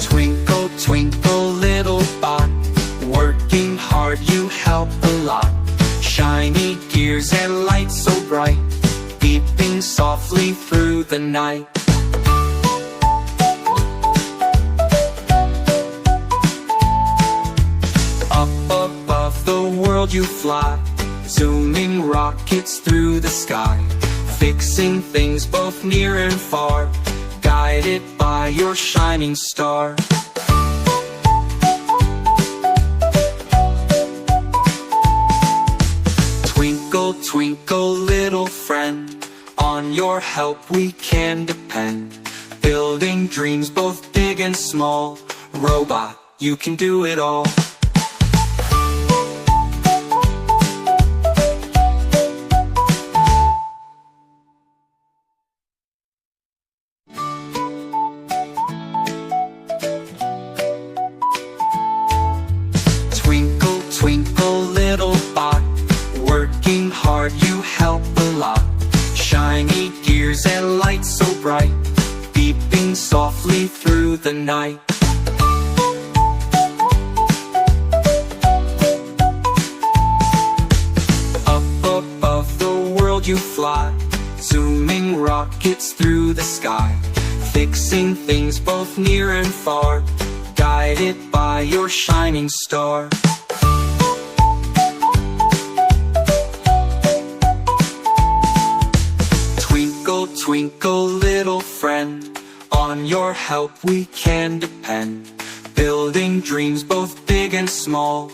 Twinkle, twinkle, little spot, working hard you help a lot. Shiny gears and lights so bright, beeping softly through the night. Up above the world you fly, zooming rockets through the sky, fixing things both near and far, guided by your shining star. Twinkle, twinkle, little friend, on your help we can depend. Building dreams both big and small, robot, you can do it all. Twinkle, twinkle, little bot, working hard you help a lot. Shiny gears and lights so bright, beeping softly through the night. Up above the world you fly, zooming rockets through the sky, fixing things both near and far, guided by your shining star. Twinkle, twinkle, little friend, on your help we can depend. Building dreams both big and small,